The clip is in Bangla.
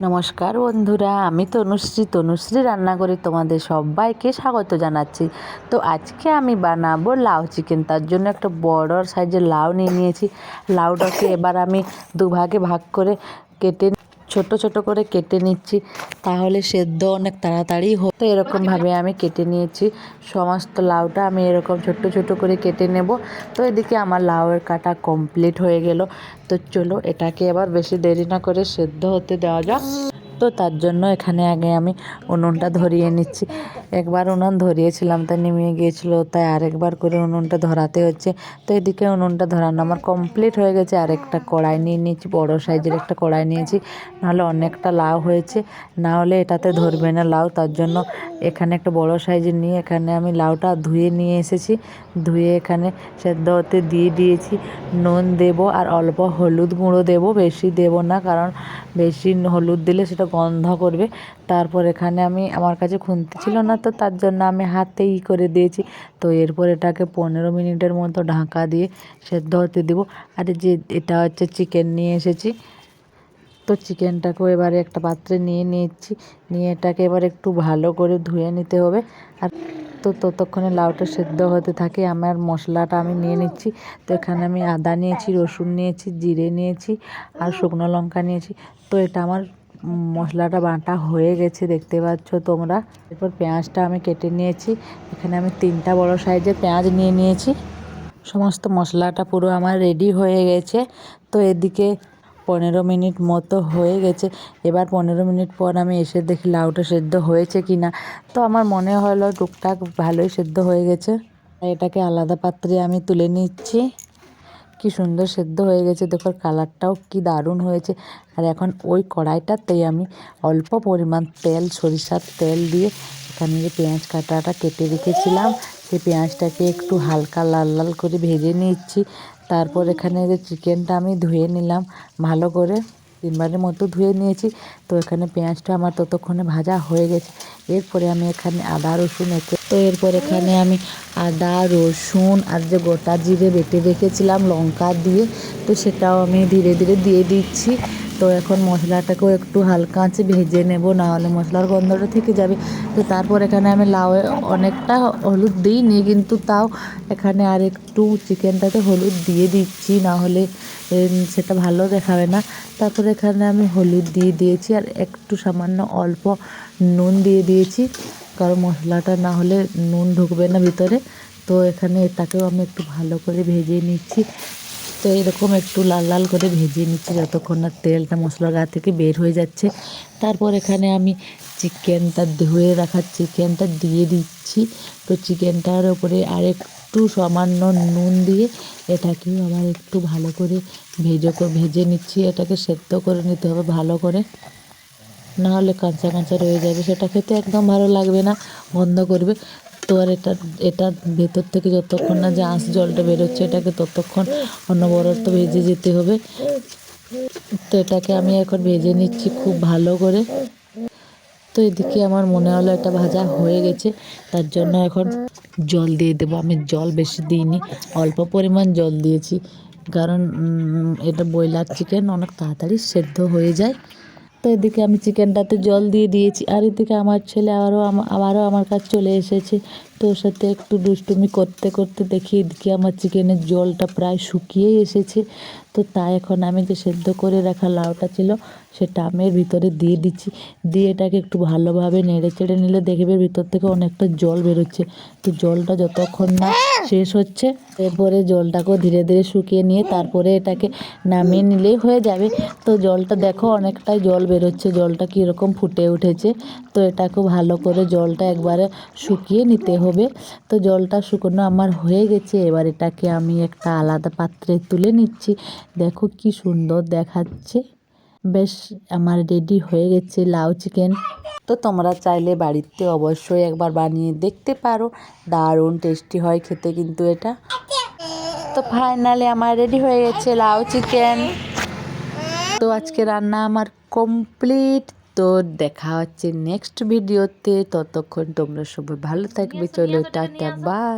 নমস্কার বন্ধুরা, আমি তনুশ্রী রান্নাঘরে তোমাদের সবাইকে স্বাগত জানাচ্ছি। তো আজকে আমি বানাবো লাউ চিকেন। তার জন্য একটা বড় সাইজের লাউ নিয়ে নিয়েছি। লাউটাকে এবার আমি দুভাগে ভাগ করে কেটে ছোট ছোট করে কেটে নিচ্ছি, তাহলে সেদ্ধ অনেক তাড়াতাড়ি হতো। এরকমভাবে আমি কেটে নিয়েছি সমস্ত লাউটা। আমি এরকম ছোট ছোট করে কেটে নেব। তো এদিকে আমার লাউয়ের কাটা কমপ্লিট হয়ে গেল। তো চলো এটাকে এবার বেশি দেরি না করে সেদ্ধ হতে দেওয়া যাক। তো তার জন্য এখানে আগে আমি উনুনটা ধরিয়ে নিচ্ছি। একবার উনুন ধরিয়েছিলাম, তাই নিমিয়ে গিয়েছিলো, তাই আরেকবার করে উনুনটা ধরাতে হচ্ছে। তো এদিকে উনুনটা ধরানো আমার কমপ্লিট হয়ে গেছে। আরেকটা কড়াই নিয়ে নিয়েছি, বড় সাইজের একটা কড়াই নিয়েছি, নাহলে অনেকটা লাউ হয়েছে, না হলে এটাতে ধরবে না লাউ। তার জন্য এখানে একটা বড় সাইজের নিয়ে এখানে আমি লাউটা ধুয়ে নিয়ে এসেছি। ধুয়ে এখানে সেদ্ধ হতে দিয়ে দিয়েছি। নুন দেব আর অল্প হলুদ গুঁড়ো দেব, বেশি দেব না, কারণ বেশি হলুদ দিলে সেটা গন্ধ করবে। তারপর এখানে আমার কাছে খুন্তি ছিল না, তো তার জন্য আমি হাতেই করে দিয়েছি। তো এরপর এটাকে 15 মিনিটের মতো ঢাকা দিয়ে সেদ্ধ হতে দেবো। আর যে এটা হচ্ছে চিকেন নিয়ে এসেছি, তো চিকেনটাকেও এবারে একটা পাত্রে নিয়ে নিচ্ছি। নিয়ে এটাকে এবার একটু ভালো করে ধুয়ে নিতে হবে। আর তো ততক্ষণে লাউটা সেদ্ধ হতে থাকে, আমার মশলাটা আমি নিয়ে নিচ্ছি। তো এখানে আমি আদা নিয়েছি, রসুন নিয়েছি, জিরে নিয়েছি আর শুকনো লঙ্কা নিয়েছি। তো এটা আমার মশলাটা বাটা হয়ে গেছে, দেখতে পাচ্ছ তোমরা। এরপর পেঁয়াজটা আমি কেটে নিয়েছি। এখানে আমি 3টা বড় সাইজের পেঁয়াজ নিয়ে নিয়েছি। সমস্ত মশলাটা পুরো আমার রেডি হয়ে গেছে। তো এদিকে 15 মিনিট মতো হয়ে গেছে। এবার 15 মিনিট পর আমি এসে দেখি লাউটা সেদ্ধ হয়েছে কি না। তো আমার মনে হলো টুকটাক ভালোই সেদ্ধ হয়ে গেছে। এটাকে আলাদা পাত্রে আমি তুলে নিচ্ছি। কি সুন্দর সেদ্ধ হয়ে গেছে, দেখো কালারটাও কি দারুণ হয়েছে। আর এখন ওই কড়াইটাতেই আমি অল্প পরিমাণ তেল, সরিষার তেল দিয়ে এখানে যে পেঁয়াজ কাটাটা কেটে রেখেছিলাম, সেই পেঁয়াজটাকে একটু হালকা লাল লাল করে ভেজে নিচ্ছি। তারপর এখানে যে চিকেনটা আমি ধুয়ে নিলাম ভালো করে, 3বারের মতো ধুয়ে নিয়েছি। তো এখানে পেঁয়াজটা আমার ততক্ষণে ভাজা হয়ে গেছে। এরপরে আমি এখানে আদা রসুন এরপর এখানে আমি আদা রসুন আর যে গোটা জিরে বেটে রেখেছিলাম লঙ্কা দিয়ে, তো সেটাও আমি ধীরে ধীরে দিয়ে দিচ্ছি। তো এখন মশলাটাকেও একটু হালকা আঁচে ভেজে নেব, না হলে মশলার গন্ধটা থেকে যাবে। তো তারপর এখানে আমি লাউয়ে অনেকটা হলুদ দিইনি, কিন্তু তাও এখানে আর একটু চিকেনটাতে হলুদ দিয়ে দিচ্ছি, না হলে সেটা ভালো দেখাবে না। তারপরে এখানে আমি হলুদ দিয়ে দিয়েছি আর একটু সামান্য অল্প নুন দিয়ে দিয়েছি, কারণ মশলাটা না হলে নুন ঢুকবে না ভিতরে। তো এখানে এটাকেও আমি একটু ভালো করে ভেজে নিচ্ছি। তো এরকম একটু লাল লাল করে ভেজে নিচ্ছি যতক্ষণ না তেলটা মশলার গা থেকে বের হয়ে যাচ্ছে। তারপর এখানে আমি ধুয়ে রাখা চিকেনটা দিয়ে দিচ্ছি। তো চিকেনটার ওপরে আরেকটু সামান্য নুন দিয়ে এটাকেও আবার একটু ভালো করে ভেজে নিচ্ছি। এটাকে সেদ্ধ করে নিতে হবে ভালো করে, না হলে কাঁচা কাঁচা রয়ে যাবে, সেটা খেতে একদম ভালো লাগবে না, গন্ধ করবে। তো আর এটার ভেতর থেকে যতক্ষণ না যে আঁশ জলটা বেরোচ্ছে, এটাকে ততক্ষণ অনবরত ভেজে যেতে হবে। তো এটাকে আমি এখন ভেজে নিচ্ছি খুব ভালো করে। তো এদিকে আমার মনে হলো এটা ভাজা হয়ে গেছে, তার জন্য এখন জল দিয়ে দেবো। আমি জল বেশি দিইনি, অল্প পরিমাণ জল দিয়েছি, কারণ এটা ব্রয়লার চিকেন অনেক তাড়াতাড়ি সেদ্ধ হয়ে যায়। তো এদিকে আমি চিকেনটাতে জল দিয়ে দিয়েছি। আর এদিকে আমার ছেলে আবারও আমার কাছে চলে এসেছে। তো ওর সাথে একটু দুষ্টুমি করতে করতে দেখি এদিকে আমার চিকেনের জলটা প্রায় শুকিয়েই এসেছে। তো তাই এখন আমি যে সেদ্ধ করে রাখা লাউটা ছিল সেটা আমি এর ভিতরে দিয়ে দিচ্ছি। দিয়ে এটাকে একটু ভালোভাবে নেড়ে চেড়ে নিলে দেখবে ভিতর থেকে অনেকটা জল বেরোচ্ছে। তো জলটা যতক্ষণ না শেষ হচ্ছে, এরপরে জলটাকেও ধীরে ধীরে শুকিয়ে নিয়ে তারপরে এটাকে নামিয়ে নিলেই হয়ে যাবে। তো জলটা দেখো অনেকটাই জল বেরোচ্ছে, জলটা কীরকম ফুটে উঠেছে। তো এটাকে ভালো করে জলটা একবারে শুকিয়ে নিতে হবে। তো জলটা শুকনো আমার হয়ে গেছে। এবার এটাকে আমি একটা আলাদা পাত্রে তুলে নিচ্ছি। দেখো কি সুন্দর দেখাচ্ছে। বেশ, আমার রেডি হয়ে গেছে লাউ চিকেন। তো তোমরা চাইলে বাড়িতে অবশ্যই একবার বানিয়ে দেখতে পারো, দারুণ টেস্টি হয় খেতে কিন্তু এটা। তো ফাইনালি আমার রেডি হয়ে গেছে লাউ চিকেন। তো আজকে রান্না আমার কমপ্লিট। তো দেখা হচ্ছে নেক্সট ভিডিওতে, ততক্ষণ তোমরা সবাই ভালো থাকবে। চলো টাটা, বাই।